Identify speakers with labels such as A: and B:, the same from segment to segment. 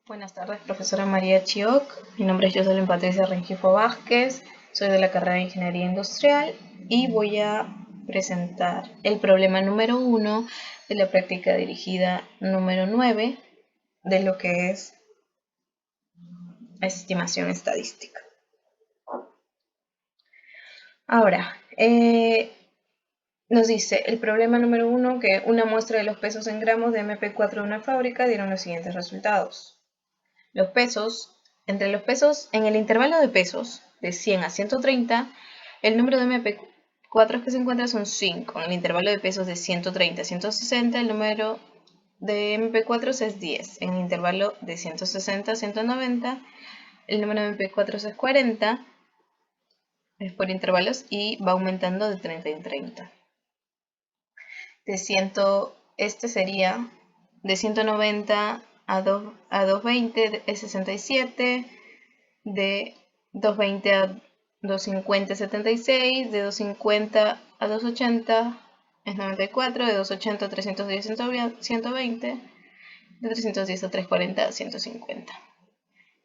A: Buenas tardes, profesora María Chioc. Mi nombre es Jocelyn Patricia Rengifo Vázquez, soy de la carrera de Ingeniería Industrial y voy a presentar el problema número 1 de la práctica dirigida número 9 de lo que es estimación estadística. Ahora, nos dice el problema número 1 que una muestra de los pesos en gramos de MP4 de una fábrica dieron los siguientes resultados. Los pesos, entre los pesos, en el intervalo de pesos de 100 a 130, el número de MP4 que se encuentra son 5. En el intervalo de pesos de 130 a 160, el número de MP4 es 10. En el intervalo de 160 a 190, el número de MP4 es 40. Es por intervalos y va aumentando de 30 en 30. Este sería de 190 a 220 es 67, de 220 a 250 es 76, de 250 a 280 es 94, de 280 a 310 120, de 310 a 340 150.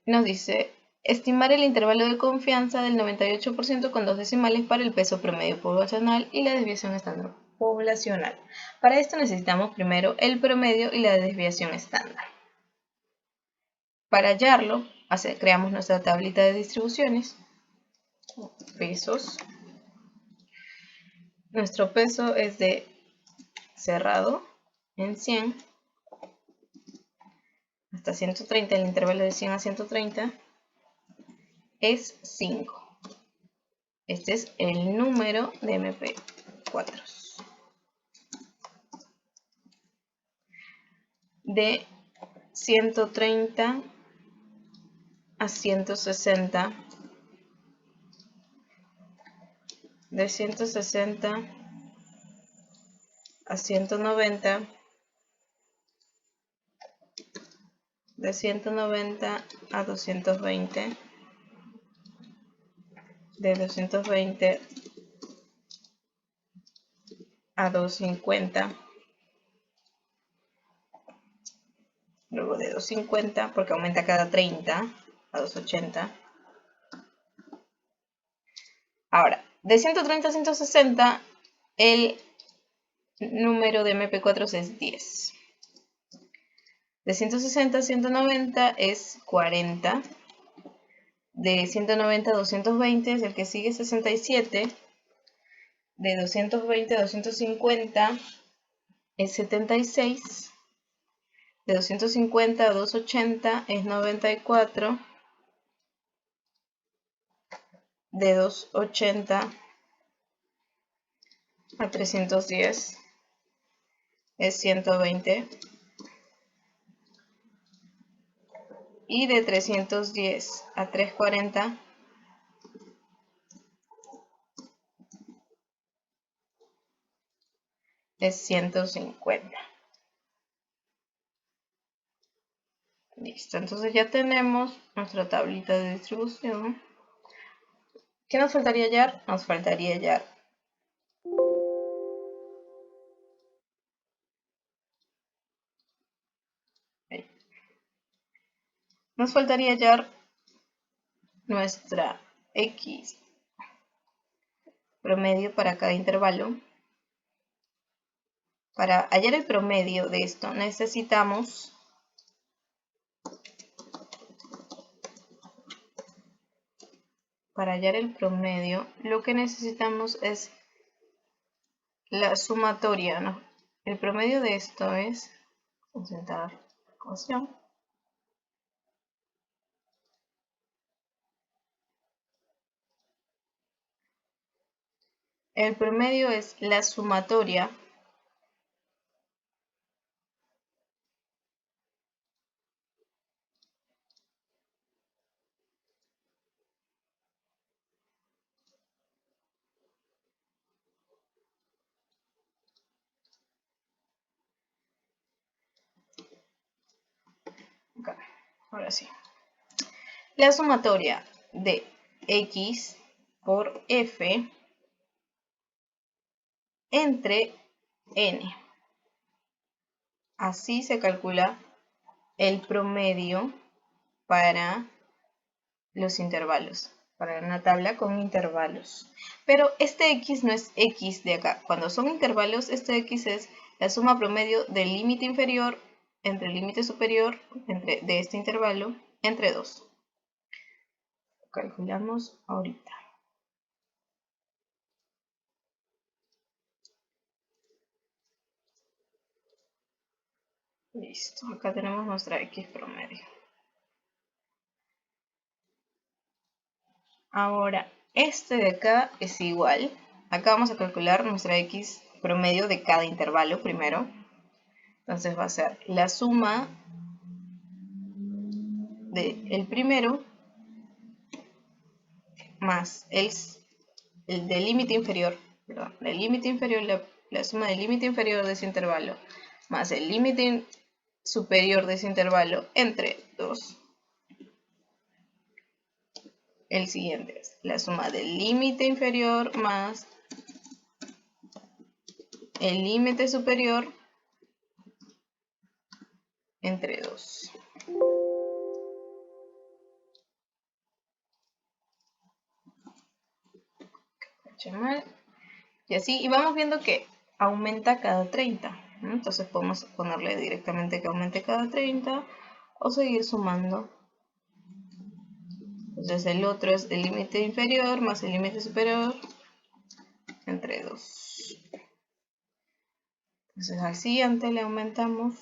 A: Nos dice estimar el intervalo de confianza del 98% con 2 decimales para el peso promedio poblacional y la desviación estándar poblacional. Para esto necesitamos primero el promedio y la desviación estándar. Para hallarlo, creamos nuestra tablita de distribuciones. Pesos. Nuestro peso es de cerrado en 100 hasta 130, el intervalo de 100 a 130 es 5. Este es el número de MP4. De 130 a 160, de 160 a 190, de 190 a 220, de 220 a 250, luego de 250, porque aumenta cada 30, a 280. Ahora, de 130 a 160, el número de MP4 es 10. De 160 a 190 es 40. De 190 a 220 es el que sigue 67. De 220 a 250 es 76. De 250 a 280 es 94. De 280 a 310 es 120. Y de 310 a 340 es 150. Listo, entonces ya tenemos nuestra tablita de distribución. ¿Qué nos faltaría hallar? Nos faltaría hallar nuestra X promedio para cada intervalo. Para hallar el promedio de esto necesitamos lo que necesitamos es la sumatoria, ¿no? El promedio de esto es concentrar la ecuación. El promedio es la sumatoria acá, ahora sí. La sumatoria de X por F entre N. Así se calcula el promedio para los intervalos, para una tabla con intervalos. Pero este x no es x de acá. Cuando son intervalos, este x es la suma promedio del límite inferior entre el límite superior de este intervalo entre 2. Calculamos ahorita. Listo, acá tenemos nuestra x promedio. Ahora, este de acá es igual. Acá vamos a calcular nuestra x promedio de cada intervalo primero. Entonces va a ser la suma del primero más el del límite inferior, perdón, del límite inferior, la suma del límite inferior de ese intervalo más el límite superior de ese intervalo entre 2. El siguiente es la suma del límite inferior más el límite superior entre 2. Y así, y vamos viendo que aumenta cada 30. ¿No? Entonces podemos ponerle directamente que aumente cada 30 o seguir sumando. Entonces el otro es el límite inferior más el límite superior entre 2. Entonces al siguiente le aumentamos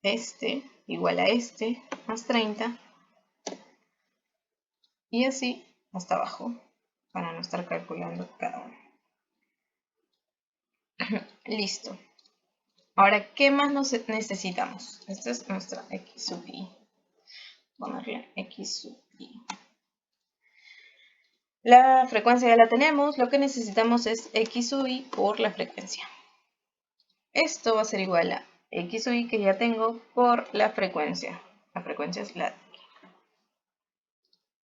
A: este igual a este más 30 y así hasta abajo para no estar calculando cada uno. Listo. Ahora, ¿qué más necesitamos? Esta es nuestra x sub i. Ponerle x sub i. La frecuencia ya la tenemos, lo que necesitamos es x sub i por la frecuencia. Esto va a ser igual a x sub i que ya tengo por la frecuencia. La frecuencia es la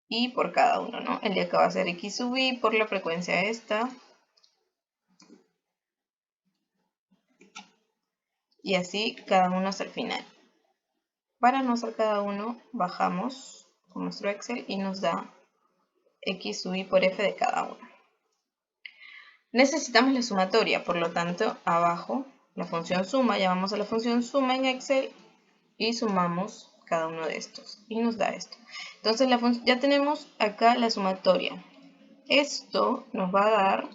A: y por cada uno, ¿no? El de acá va a ser x sub i por la frecuencia esta. Y así cada uno hasta el final. Para no hacer cada uno, bajamos con nuestro Excel y nos da x sub i por f de cada uno. Necesitamos la sumatoria, por lo tanto, abajo la función suma, llamamos a la función suma en Excel y sumamos cada uno de estos y nos da esto. Entonces ya tenemos acá la sumatoria. Esto nos va a dar,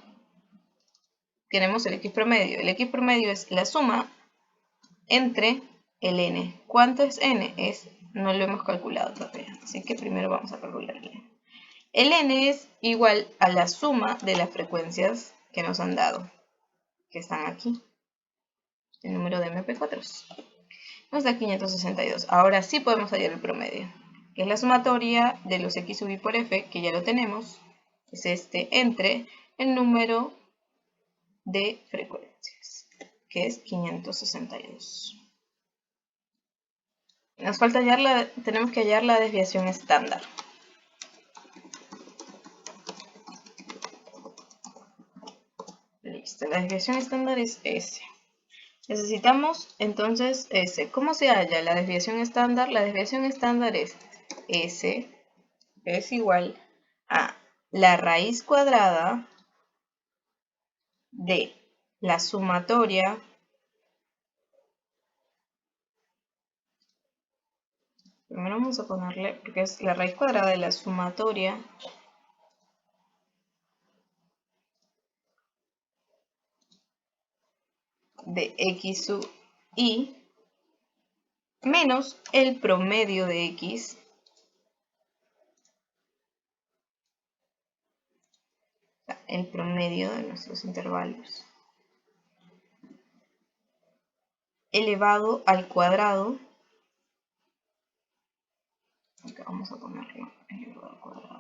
A: tenemos el x promedio. El x promedio es la suma entre el n. ¿Cuánto es n? No lo hemos calculado todavía, así que primero vamos a calcular el n. El n es igual a la suma de las frecuencias que nos han dado, que están aquí. El número de MP4 nos da 562. Ahora sí podemos hallar el promedio, que es la sumatoria de los x sub i por f, que ya lo tenemos, es este, entre el número de frecuencias, que es 562. Nos falta hallar tenemos que hallar la desviación estándar. Listo, la desviación estándar es S. Necesitamos entonces S. ¿Cómo se halla la desviación estándar? La desviación estándar es S es igual a la raíz cuadrada de la sumatoria primero vamos a ponerle, porque es la raíz cuadrada de la sumatoria de x sub i menos el promedio de x el promedio de nuestros intervalos elevado al cuadrado. Acá vamos a ponerlo elevado al cuadrado.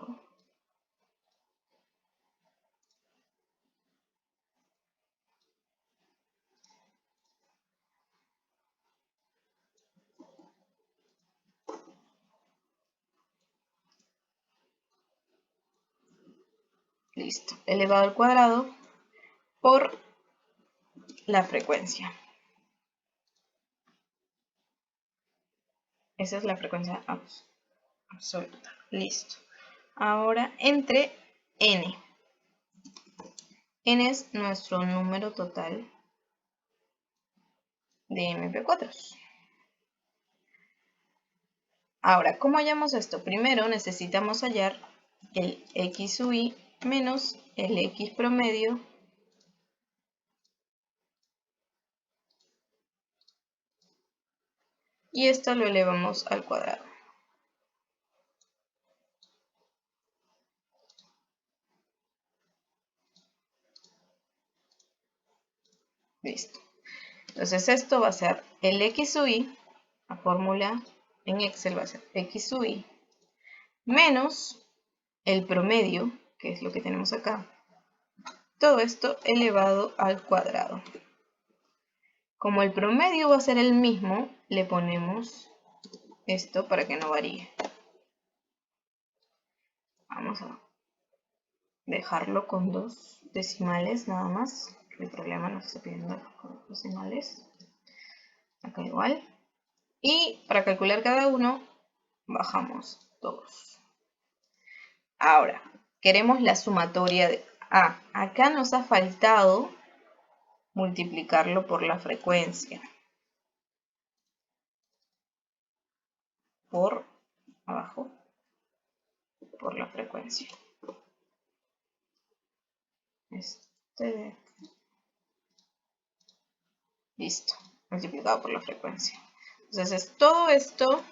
A: Listo. Elevado al cuadrado por la frecuencia. Esa es la frecuencia absoluta. Listo. Ahora entre n. N es nuestro número total de MP4. Ahora, ¿cómo hallamos esto? Primero necesitamos hallar el X sub i menos el X promedio y esto lo elevamos al cuadrado. Listo. Entonces esto va a ser el X sub i, la fórmula en Excel va a ser X sub i menos el promedio, que es lo que tenemos acá. Todo esto elevado al cuadrado. Como el promedio va a ser el mismo, le ponemos esto para que no varíe. Vamos a dejarlo con 2 decimales nada más. El problema nos está pidiendo con decimales. Acá igual. Y para calcular cada uno, bajamos 2. Ahora, queremos la sumatoria de A. Acá nos ha faltado multiplicarlo por la frecuencia. Por abajo, por la frecuencia. Listo, multiplicado por la frecuencia. Entonces es todo esto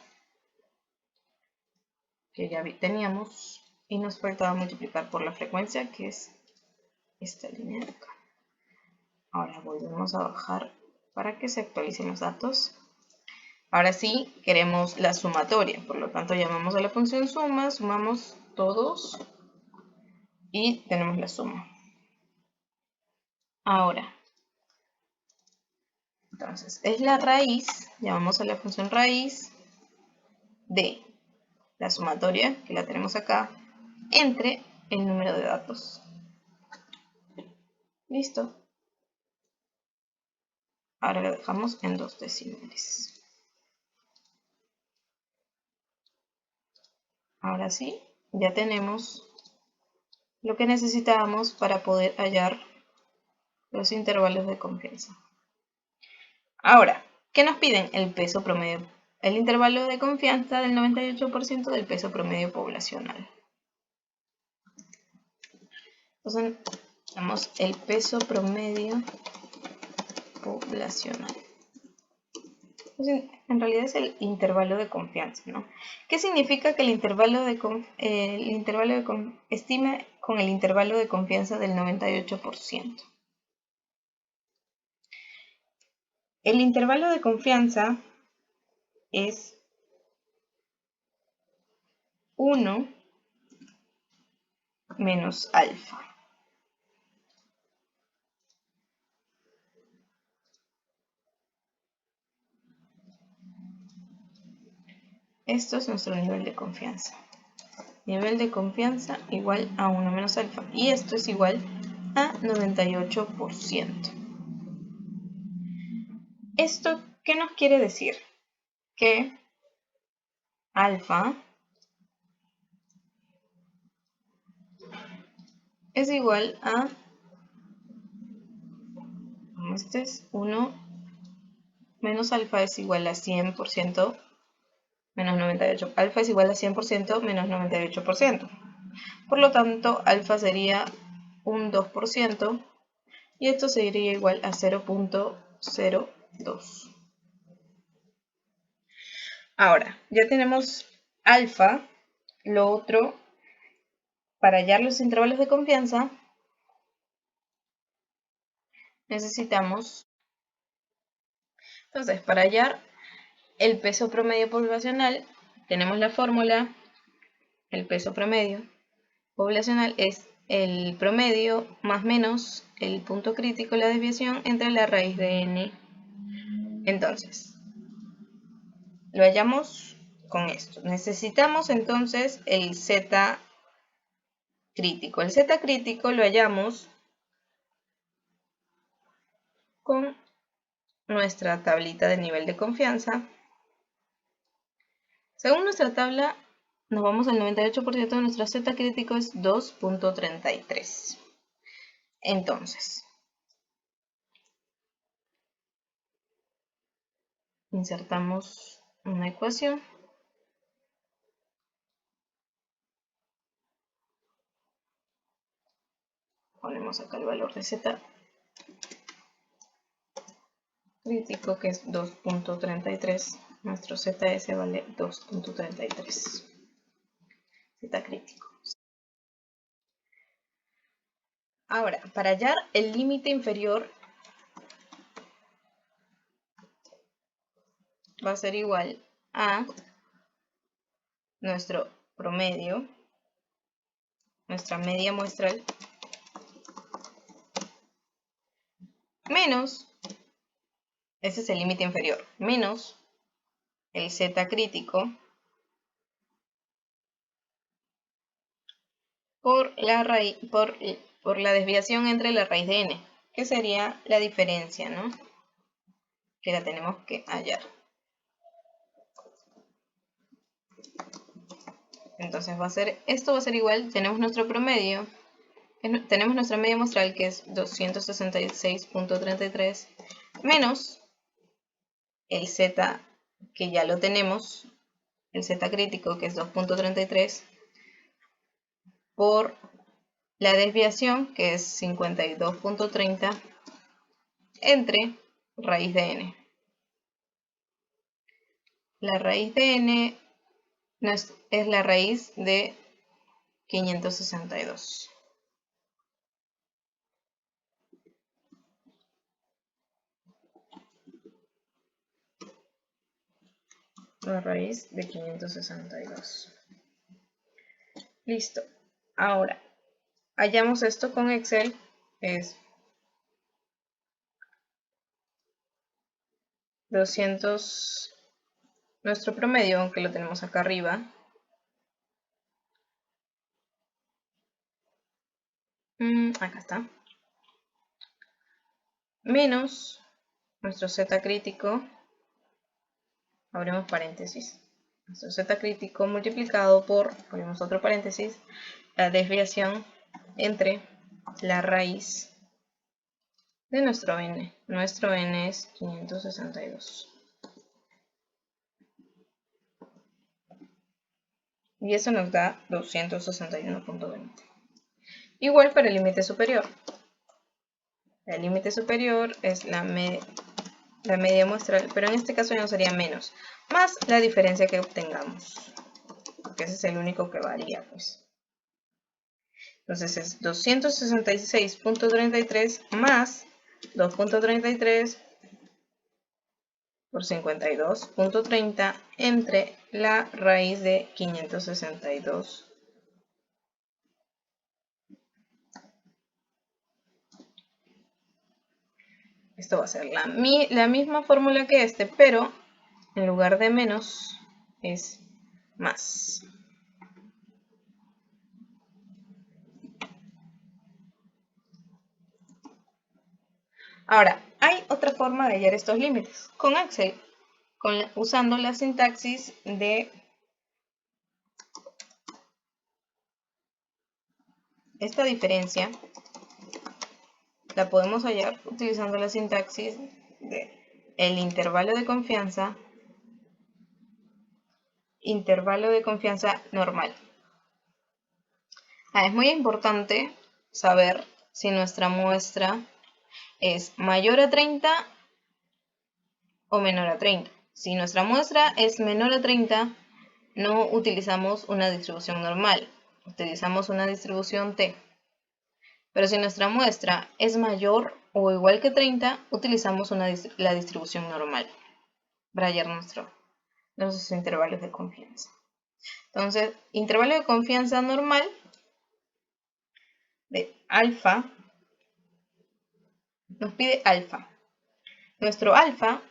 A: que ya teníamos y nos faltaba multiplicar por la frecuencia, que es esta línea de acá. Ahora volvemos a bajar para que se actualicen los datos. Ahora sí, queremos la sumatoria, por lo tanto llamamos a la función suma, sumamos todos y tenemos la suma. Ahora, entonces es la raíz, llamamos a la función raíz de la sumatoria, que la tenemos acá, entre el número de datos. Listo. Ahora lo dejamos en 2 decimales. Ahora sí, ya tenemos lo que necesitábamos para poder hallar los intervalos de confianza. Ahora, ¿qué nos piden? El peso promedio, el intervalo de confianza del 98% del peso promedio poblacional. Entonces, tenemos el peso promedio poblacional. Entonces, en realidad es el intervalo de confianza, ¿no? ¿Qué significa que el intervalo de estime con el intervalo de confianza del 98%? El intervalo de confianza es 1 menos alfa. Esto es nuestro nivel de confianza. Nivel de confianza igual a 1 menos alfa. Y esto es igual a 98%. ¿Esto qué nos quiere decir? Que alfa es igual a, este es 1 menos alfa es igual a 100% menos 98%. Alfa es igual a 100% menos 98%. Por lo tanto, alfa sería un 2% y esto sería igual a 0.02. Ahora, ya tenemos alfa. Lo otro, para hallar los intervalos de confianza, necesitamos, entonces, para hallar el peso promedio poblacional, tenemos la fórmula, el peso promedio poblacional es el promedio más menos el punto crítico, la desviación entre la raíz de n. Entonces, lo hallamos con esto. Necesitamos entonces el z crítico. El z crítico lo hallamos con nuestra tablita de nivel de confianza. Según nuestra tabla, nos vamos al 98% de nuestro Z crítico es 2.33. Entonces, insertamos una ecuación. Ponemos acá el valor de Z crítico, que es 2.33. Nuestro ZS vale 2.33. Z crítico. Ahora, para hallar el límite inferior, va a ser igual a nuestro promedio, nuestra media muestral, menos, ese es el límite inferior, menos el Z crítico por la desviación entre la raíz de n, que sería la diferencia, ¿no?, que la tenemos que hallar. Entonces esto va a ser igual, tenemos nuestro promedio, tenemos nuestra media muestral, que es 266.33, menos el Z, que ya lo tenemos, el Z crítico, que es 2.33, por la desviación, que es 52.30, entre raíz de n. La raíz de n es la raíz de 562. La raíz de 562. Listo. Ahora, hallamos esto con Excel. Es 200, nuestro promedio, aunque lo tenemos acá arriba. Acá está. Menos nuestro Z crítico. Abrimos paréntesis. Nuestro Z crítico multiplicado por, abrimos otro paréntesis, la desviación entre la raíz de nuestro n. Nuestro n es 562. Y eso nos da 261.20. Igual para el límite superior. El límite superior es la media muestral, pero en este caso ya no sería menos, más la diferencia que obtengamos, porque ese es el único que varía, pues. Entonces es 266.33 más 2.33 por 52.30 entre la raíz de 562. Esto va a ser la misma fórmula que este, pero en lugar de menos es más. Ahora, hay otra forma de hallar estos límites con Excel, usando la sintaxis de esta diferencia. La podemos hallar utilizando la sintaxis de el intervalo de confianza normal. Es muy importante saber si nuestra muestra es mayor a 30 o menor a 30. Si nuestra muestra es menor a 30, no utilizamos una distribución normal, utilizamos una distribución T. Pero si nuestra muestra es mayor o igual que 30, utilizamos la distribución normal para hallar nuestros intervalos de confianza. Entonces, intervalo de confianza normal de alfa nos pide alfa. Nuestro alfa,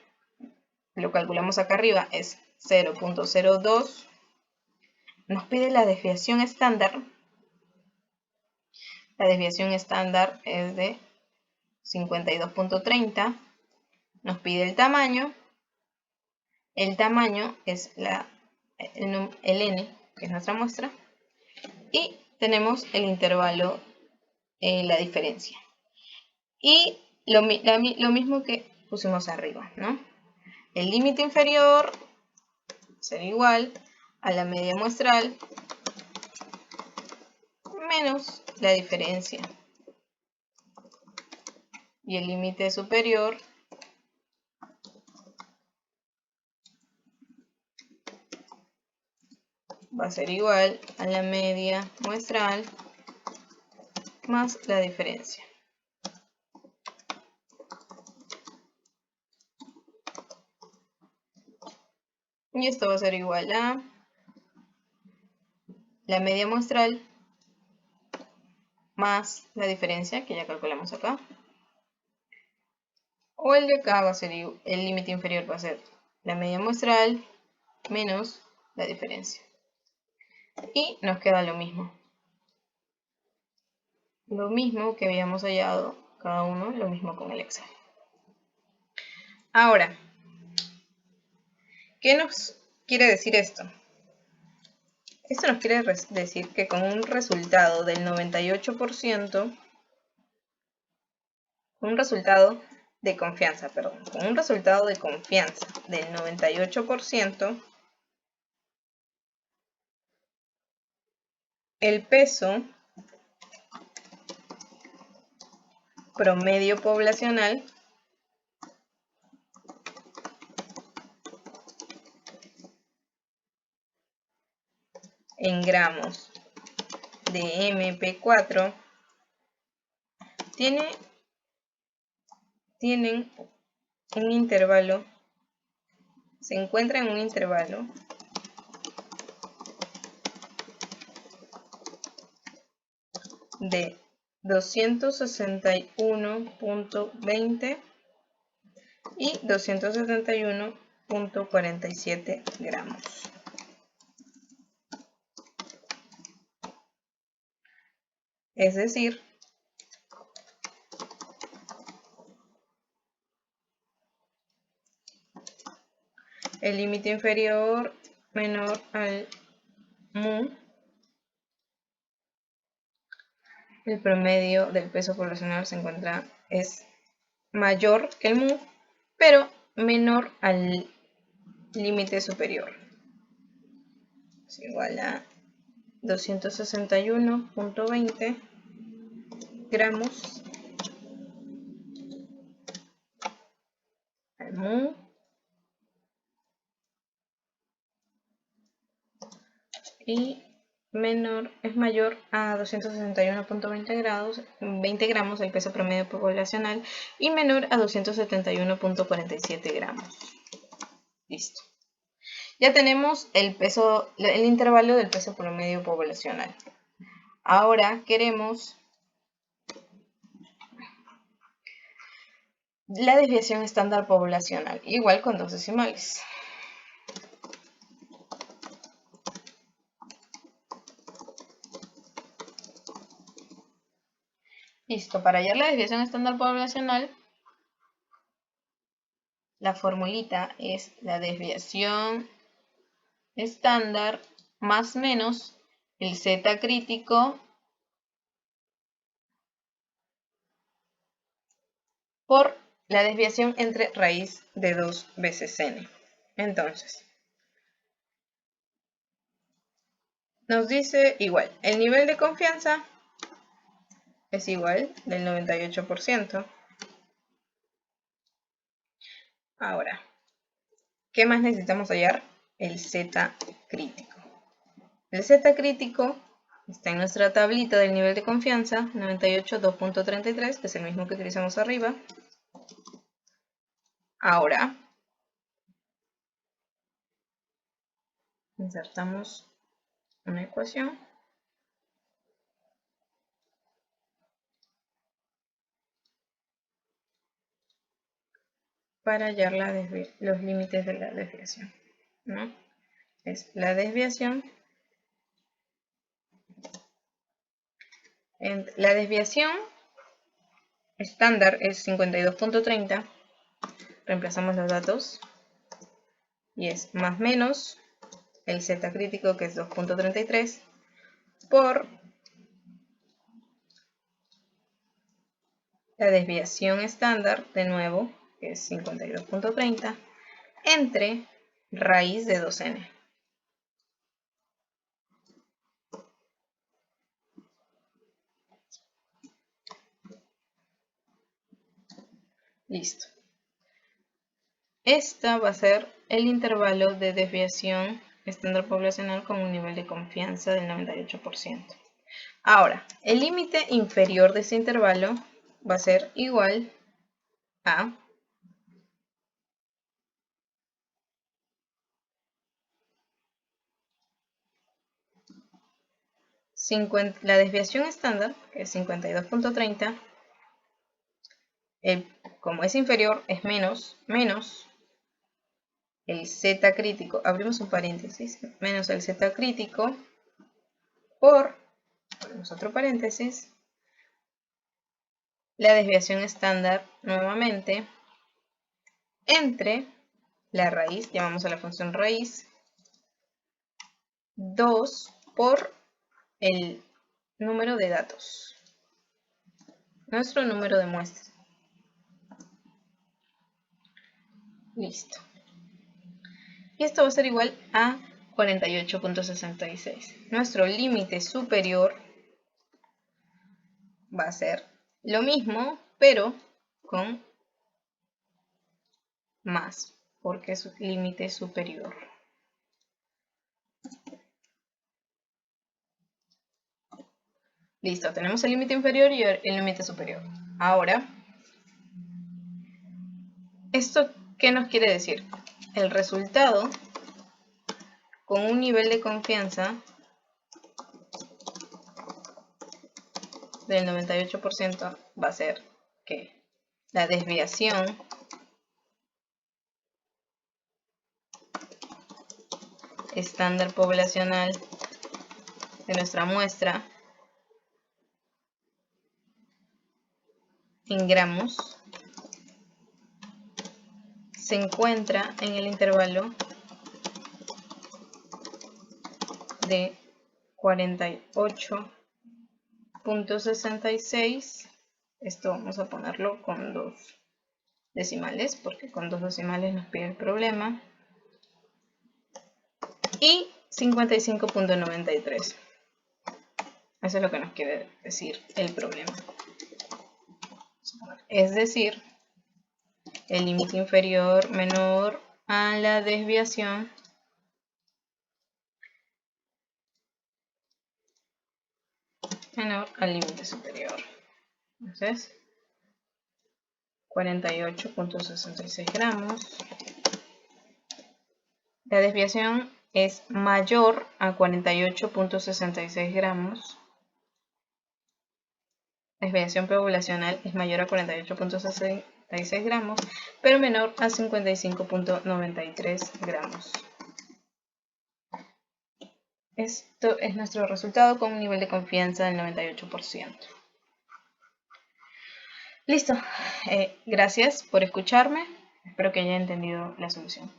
A: lo calculamos acá arriba, es 0.02. Nos pide la desviación estándar. La desviación estándar es de 52.30. Nos pide el tamaño. El tamaño es el n, que es nuestra muestra. Y tenemos el intervalo, la diferencia. Y lo mismo que pusimos arriba, ¿no? El límite inferior será igual a la media muestral menos la diferencia. Y el límite superior va a ser igual a la media muestral más la diferencia. Y esto va a ser igual a la media muestral más la diferencia, que ya calculamos acá. O el de acá va a ser, el límite inferior va a ser la media muestral menos la diferencia. Y nos queda lo mismo. Lo mismo que habíamos hallado cada uno, lo mismo con el Excel. Ahora, ¿qué nos quiere decir esto? Esto nos quiere decir que con un resultado del 98%, un resultado de confianza, perdón, con un resultado de confianza del 98%, el peso promedio poblacional en gramos de MP4 tienen un intervalo, se encuentra en un intervalo de 261.20 y 271.47 gramos. Es decir, el límite inferior menor al mu, el promedio del peso poblacional es mayor que el mu, pero menor al límite superior. Es igual a 261.20 gramos al mu y es mayor a 261.20 gramos el peso promedio poblacional y menor a 271.47 gramos. Listo. Ya tenemos el intervalo del peso promedio poblacional. Ahora queremos la desviación estándar poblacional, igual con dos decimales. Listo, para hallar la desviación estándar poblacional, la formulita es la desviación estándar más menos el z crítico por la desviación entre raíz de 2 veces n. Entonces, nos dice igual, el nivel de confianza es igual del 98%. Ahora, ¿qué más necesitamos hallar? El z crítico. El z crítico está en nuestra tablita del nivel de confianza, 98.2.33, que es el mismo que utilizamos arriba. Ahora, insertamos una ecuación. Para hallar los límites de la desviación, ¿no? Es la desviación. La desviación estándar es 52.30. Reemplazamos los datos. Y es más menos el Z crítico, que es 2.33, por la desviación estándar, de nuevo, que es 52.30, entre raíz de 2n. Listo. Esta va a ser el intervalo de desviación estándar poblacional con un nivel de confianza del 98%. Ahora, el límite inferior de ese intervalo va a ser igual a la desviación estándar, que es 52.30, como es inferior, es menos el Z crítico, abrimos un paréntesis, menos el Z crítico por, abrimos otro paréntesis, la desviación estándar nuevamente, entre la raíz, llamamos a la función raíz, 2 por el número de datos, nuestro número de muestras. Listo. Y esto va a ser igual a 48.66. Nuestro límite superior va a ser lo mismo, pero con más, porque es límite superior. Listo, tenemos el límite inferior y el límite superior. Ahora, ¿esto qué nos quiere decir? El resultado con un nivel de confianza del 98% va a ser que la desviación estándar poblacional de nuestra muestra en gramos se encuentra en el intervalo de 48.66. Esto vamos a ponerlo con 2 decimales, porque con 2 decimales nos pide el problema. Y 55.93. Eso es lo que nos quiere decir el problema. Es decir, el límite inferior menor a la desviación menor al límite superior. Entonces, 48.66 gramos. La desviación es mayor a 48.66 gramos. La desviación poblacional es mayor a 48.66 gramos, pero menor a 55.93 gramos. Esto es nuestro resultado con un nivel de confianza del 98%. Listo. Gracias por escucharme. Espero que haya entendido la solución.